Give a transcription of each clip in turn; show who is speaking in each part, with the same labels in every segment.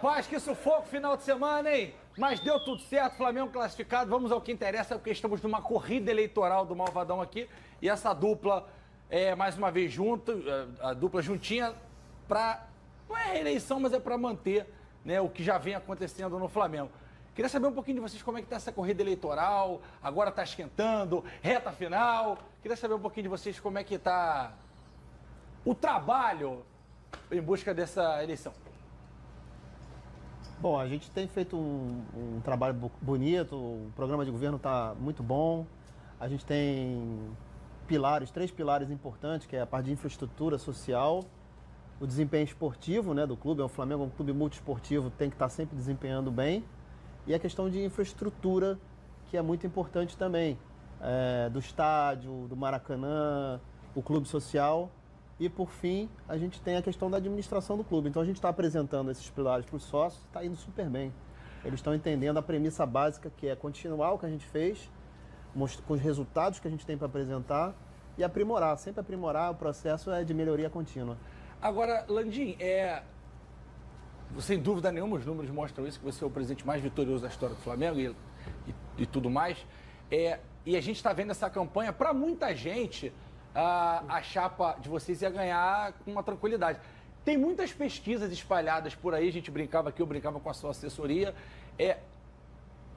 Speaker 1: Rapaz, que sufoco final de semana, hein? Mas deu tudo certo, Flamengo classificado. Vamos ao que interessa, porque estamos numa corrida eleitoral do Malvadão aqui. E essa dupla, mais uma vez junta, a dupla juntinha, não é reeleição, mas é para manter, né, o que já vem acontecendo no Flamengo. Queria saber um pouquinho de vocês como é que tá essa corrida eleitoral, agora tá esquentando, reta final. Queria saber um pouquinho de vocês como é que tá o trabalho em busca dessa eleição.
Speaker 2: Bom, a gente tem feito um trabalho bonito, o programa de governo está muito bom. A gente tem três pilares importantes, que é a parte de infraestrutura social, o desempenho esportivo, né, do clube. O Flamengo é um clube multiesportivo, tem que estar sempre desempenhando bem. E a questão de infraestrutura, que é muito importante também, do estádio, do Maracanã, o clube social. E, por fim, a gente tem a questão da administração do clube. Então, a gente está apresentando esses pilares para os sócios, está indo super bem. Eles estão entendendo a premissa básica, que é continuar o que a gente fez, com os resultados que a gente tem para apresentar e aprimorar. Sempre aprimorar, o processo é de melhoria contínua.
Speaker 1: Agora, Landim, sem dúvida nenhuma, os números mostram isso, que você é o presidente mais vitorioso da história do Flamengo e tudo mais. E a gente está vendo essa campanha, para muita gente, a chapa de vocês ia ganhar com uma tranquilidade. Tem muitas pesquisas espalhadas por aí, a gente brincava aqui, eu brincava com a sua assessoria.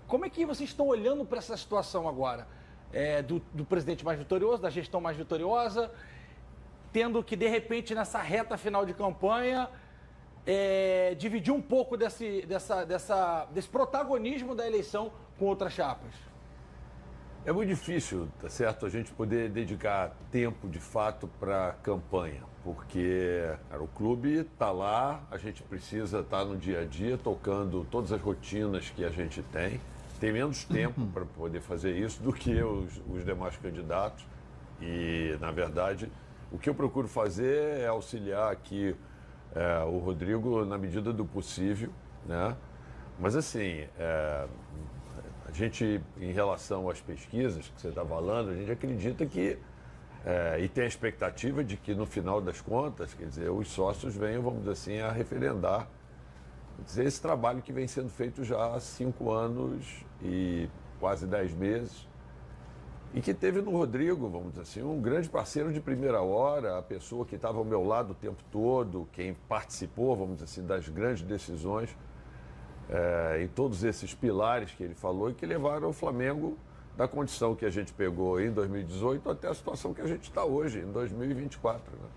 Speaker 1: Como é que vocês estão olhando para essa situação agora? Do presidente mais vitorioso, da gestão mais vitoriosa, tendo que, de repente, nessa reta final de campanha, dividir um pouco desse protagonismo da eleição com outras chapas?
Speaker 3: É muito difícil, tá certo, a gente poder dedicar tempo de fato para a campanha, porque o clube está lá, a gente precisa estar no dia a dia tocando todas as rotinas que a gente tem menos tempo para poder fazer isso do que os demais candidatos e, na verdade, o que eu procuro fazer é auxiliar aqui o Rodrigo na medida do possível, né? Mas assim, a gente, em relação às pesquisas que você está falando, a gente acredita que, e tem a expectativa de que no final das contas, quer dizer, os sócios venham, vamos dizer assim, a referendar, quer dizer, esse trabalho que vem sendo feito já há 5 anos e quase 10 meses, e que teve no Rodrigo, vamos dizer assim, um grande parceiro de primeira hora, a pessoa que estava ao meu lado o tempo todo, quem participou, vamos dizer assim, das grandes decisões, em todos esses pilares que ele falou e que levaram o Flamengo da condição que a gente pegou em 2018 até a situação que a gente está hoje, em 2024. Né?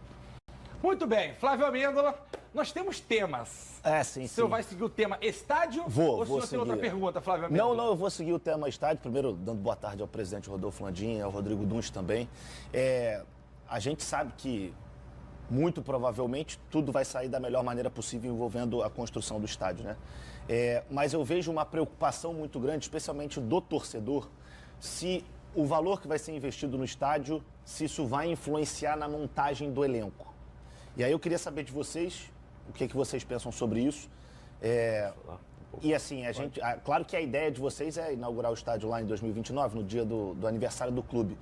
Speaker 1: Muito bem, Flávio Amêndola, nós temos temas.
Speaker 4: Sim,
Speaker 1: O senhor vai seguir o tema estádio?
Speaker 4: Vou
Speaker 1: ou o senhor
Speaker 4: seguir.
Speaker 1: tem outra pergunta, Flávio Amêndola?
Speaker 4: Não, eu vou seguir o tema estádio. Primeiro, dando boa tarde ao presidente Rodolfo Landim e ao Rodrigo Dunst também. A gente sabe que, muito provavelmente, tudo vai sair da melhor maneira possível envolvendo a construção do estádio, né? Mas eu vejo uma preocupação muito grande, especialmente do torcedor, se o valor que vai ser investido no estádio, se isso vai influenciar na montagem do elenco. E aí eu queria saber de vocês, o que vocês pensam sobre isso. E assim, claro que a ideia de vocês é inaugurar o estádio lá em 2029, no dia do aniversário do clube.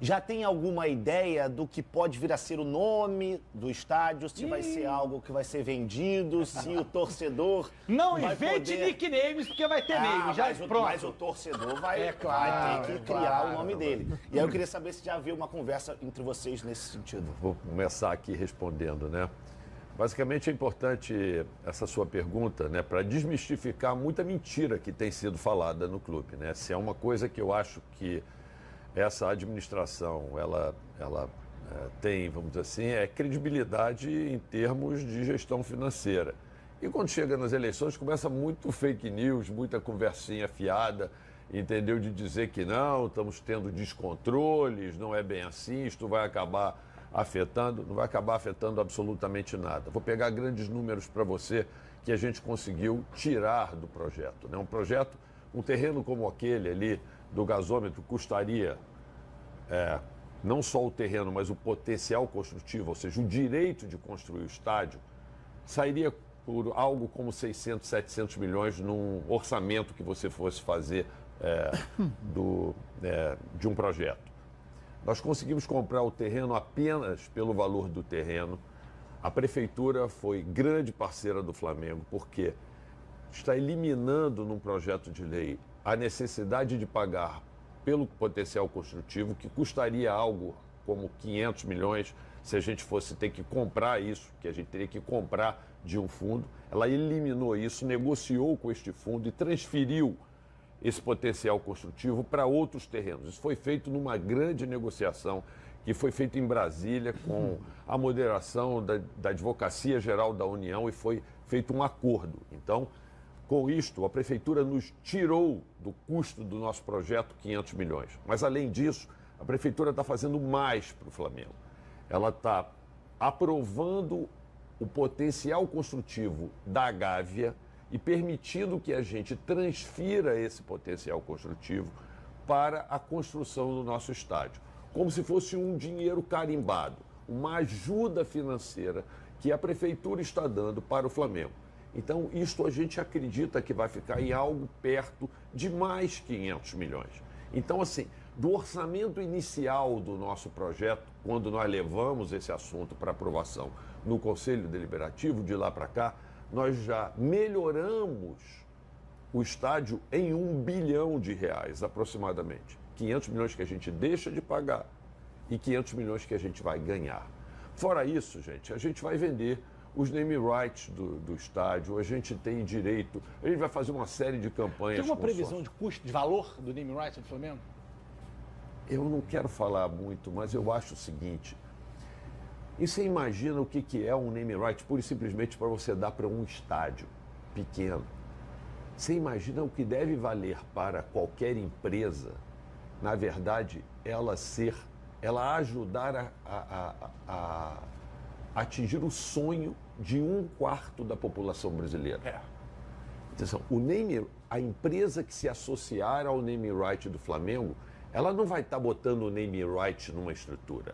Speaker 4: Já tem alguma ideia do que pode vir a ser o nome do estádio? Se vai ser algo que vai ser vendido, se o torcedor...
Speaker 1: Não invente nicknames, porque vai ter name.
Speaker 4: Mas o torcedor vai ter que criar o nome dele. E aí eu queria saber se já havia uma conversa entre vocês nesse sentido.
Speaker 3: Vou começar aqui respondendo, né? Basicamente é importante essa sua pergunta, né, para desmistificar muita mentira que tem sido falada no clube, né? Se é uma coisa que eu acho que essa administração, ela tem, vamos dizer assim, credibilidade em termos de gestão financeira. E quando chega nas eleições, começa muito fake news, muita conversinha fiada, entendeu? De dizer que não, estamos tendo descontroles, não é bem assim, isto vai acabar afetando, não vai acabar afetando absolutamente nada. Vou pegar grandes números para você que a gente conseguiu tirar do projeto, né? Um terreno como aquele ali, do gasômetro, custaria não só o terreno, mas o potencial construtivo, ou seja, o direito de construir o estádio, sairia por algo como 600, 700 milhões num orçamento que você fosse fazer de um projeto. Nós conseguimos comprar o terreno apenas pelo valor do terreno, A prefeitura foi grande parceira do Flamengo, porque está eliminando num projeto de lei a necessidade de pagar pelo potencial construtivo, que custaria algo como 500 milhões se a gente fosse ter que comprar isso, que a gente teria que comprar de um fundo. Ela eliminou isso, negociou com este fundo e transferiu esse potencial construtivo para outros terrenos. Isso foi feito numa grande negociação que foi feita em Brasília com a moderação da Advocacia Geral da União e foi feito um acordo. Então, com isto, a Prefeitura nos tirou do custo do nosso projeto 500 milhões. Mas, além disso, a Prefeitura está fazendo mais para o Flamengo. Ela está aprovando o potencial construtivo da Gávea e permitindo que a gente transfira esse potencial construtivo para a construção do nosso estádio. Como se fosse um dinheiro carimbado, uma ajuda financeira que a Prefeitura está dando para o Flamengo. Então, isto a gente acredita que vai ficar em algo perto de mais 500 milhões. Então, assim, do orçamento inicial do nosso projeto, quando nós levamos esse assunto para aprovação no Conselho Deliberativo, de lá para cá, nós já melhoramos o estádio em R$1 bilhão aproximadamente. 500 milhões que a gente deixa de pagar e 500 milhões que a gente vai ganhar. Fora isso, gente, a gente vai vender os name rights do estádio, a gente tem direito, a gente vai fazer uma série de campanhas.
Speaker 1: Tem uma previsão de custo, de valor do name rights do Flamengo?
Speaker 3: Eu não quero falar muito, mas eu acho o seguinte, e você imagina o que é um name right pura e simplesmente para você dar para um estádio pequeno. Você imagina o que deve valer para qualquer empresa, na verdade, ela ajudar a atingir o sonho de 1/4 da população brasileira. Atenção, a empresa que se associar ao name right do Flamengo, ela não vai estar botando o name right numa estrutura.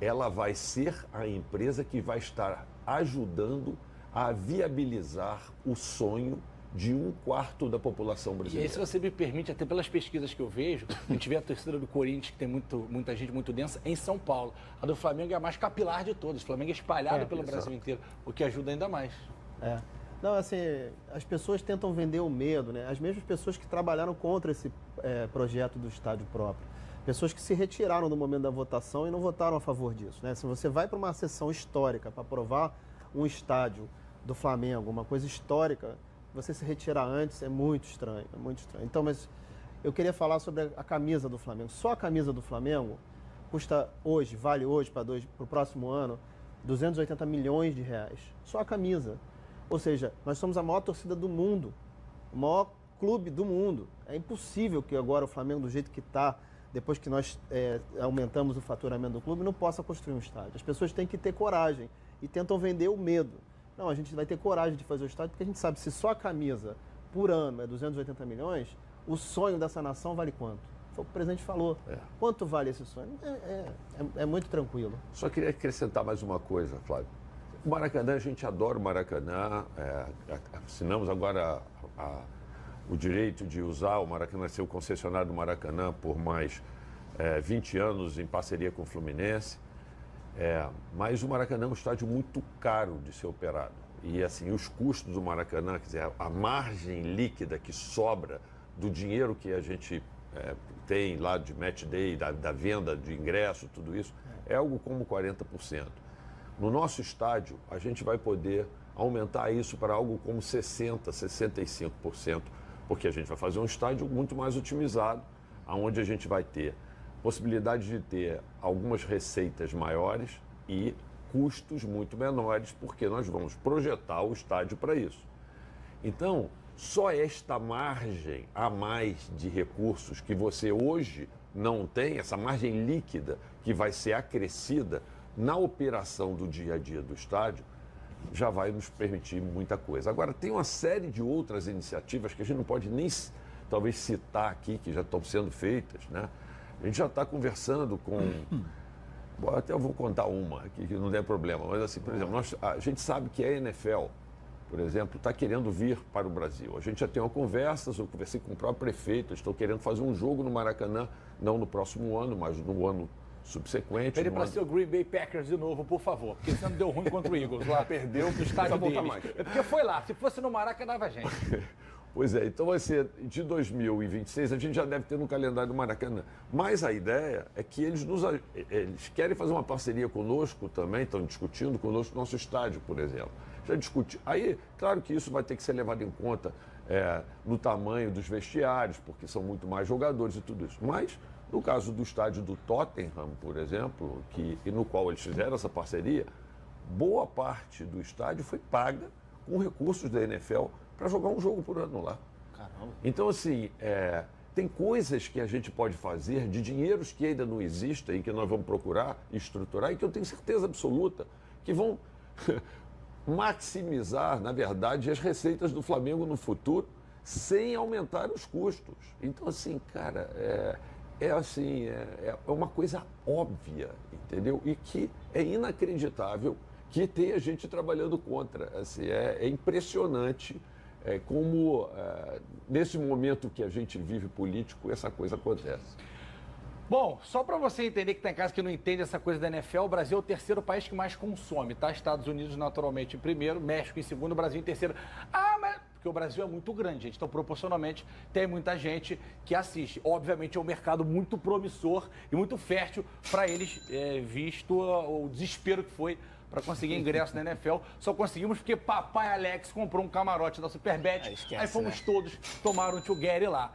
Speaker 3: Ela vai ser a empresa que vai estar ajudando a viabilizar o sonho de 1/4 da população brasileira.
Speaker 1: E aí, se você me permite, até pelas pesquisas que eu vejo, a gente vê a torcida do Corinthians, que tem muita gente muito densa, em São Paulo. A do Flamengo é a mais capilar de todas. O Flamengo é espalhado pelo Brasil inteiro, o que ajuda ainda mais.
Speaker 2: Não, assim, as pessoas tentam vender o medo, né? As mesmas pessoas que trabalharam contra esse projeto do estádio próprio. Pessoas que se retiraram no momento da votação e não votaram a favor disso, né? Se você vai para uma sessão histórica para aprovar um estádio do Flamengo, uma coisa histórica, você se retirar antes é muito estranho, é muito estranho. Então, mas eu queria falar sobre a camisa do Flamengo. Só a camisa do Flamengo custa hoje, vale hoje para o próximo ano, R$280 milhões. Só a camisa. Ou seja, nós somos a maior torcida do mundo, o maior clube do mundo. É impossível que agora o Flamengo, do jeito que está, depois que nós aumentamos o faturamento do clube, não possa construir um estádio. As pessoas têm que ter coragem e tentam vender o medo. Não, a gente vai ter coragem de fazer o estádio, porque a gente sabe, se só a camisa por ano é 280 milhões, o sonho dessa nação vale quanto? Foi o que o presidente falou. Quanto vale esse sonho? É muito tranquilo.
Speaker 3: Só queria acrescentar mais uma coisa, Flávio. O Maracanã, a gente adora o Maracanã. Assinamos agora o direito de usar o Maracanã, ser o concessionário do Maracanã por mais 20 anos em parceria com o Fluminense. Mas o Maracanã é um estádio muito caro de ser operado. E assim, os custos do Maracanã, quer dizer, a margem líquida que sobra do dinheiro que a gente tem lá de match day, da venda de ingresso, tudo isso, é algo como 40%. No nosso estádio, a gente vai poder aumentar isso para algo como 60%, 65%, porque a gente vai fazer um estádio muito mais otimizado, onde a gente vai ter possibilidade de ter algumas receitas maiores e custos muito menores, porque nós vamos projetar o estádio para isso. Então, só esta margem a mais de recursos que você hoje não tem, essa margem líquida que vai ser acrescida na operação do dia a dia do estádio, já vai nos permitir muita coisa. Agora, tem uma série de outras iniciativas que a gente não pode nem, talvez, citar aqui, que já estão sendo feitas, né? A gente já está conversando com... Bom, até eu vou contar uma aqui, que não tem problema. Mas, assim, por exemplo, a gente sabe que a NFL, por exemplo, está querendo vir para o Brasil. A gente já tem uma conversa, eu conversei com o próprio prefeito, estou querendo fazer um jogo no Maracanã, não no próximo ano, mas no ano subsequente.
Speaker 1: Pede para ser o Green Bay Packers de novo, por favor. Porque você não deu ruim contra o Eagles lá.
Speaker 3: Perdeu,
Speaker 1: no estádio
Speaker 3: precisa voltar
Speaker 1: deles.
Speaker 3: mais.
Speaker 1: É porque foi lá. Se fosse no Maraca, dava gente.
Speaker 3: Pois é, então vai ser de 2026, a gente já deve ter no calendário do Maracanã. Mas a ideia é que eles querem fazer uma parceria conosco também, estão discutindo conosco nosso estádio, por exemplo. Já discuti. Aí, claro que isso vai ter que ser levado em conta no tamanho dos vestiários, porque são muito mais jogadores e tudo isso. Mas, no caso do estádio do Tottenham, por exemplo, no qual eles fizeram essa parceria, boa parte do estádio foi paga com recursos da NFL para jogar um jogo por ano lá.
Speaker 4: Caramba.
Speaker 3: Então, assim, tem coisas que a gente pode fazer de dinheiros que ainda não existem e que nós vamos procurar estruturar e que eu tenho certeza absoluta que vão maximizar, na verdade, as receitas do Flamengo no futuro sem aumentar os custos. Então, assim, cara, é uma coisa óbvia, entendeu? E que é inacreditável que tenha gente trabalhando contra. Assim, é impressionante como, nesse momento que a gente vive político, essa coisa acontece.
Speaker 1: Bom, só para você entender que está em casa que não entende essa coisa da NFL, o Brasil é o terceiro país que mais consome, tá? Estados Unidos naturalmente em primeiro, México em segundo, Brasil em terceiro. Ah, mas porque o Brasil é muito grande, gente, então proporcionalmente tem muita gente que assiste. Obviamente é um mercado muito promissor e muito fértil para eles, visto o desespero que foi para conseguir ingresso na NFL. Só conseguimos porque papai Alex comprou um camarote da Superbet, aí fomos todos tomar um together lá.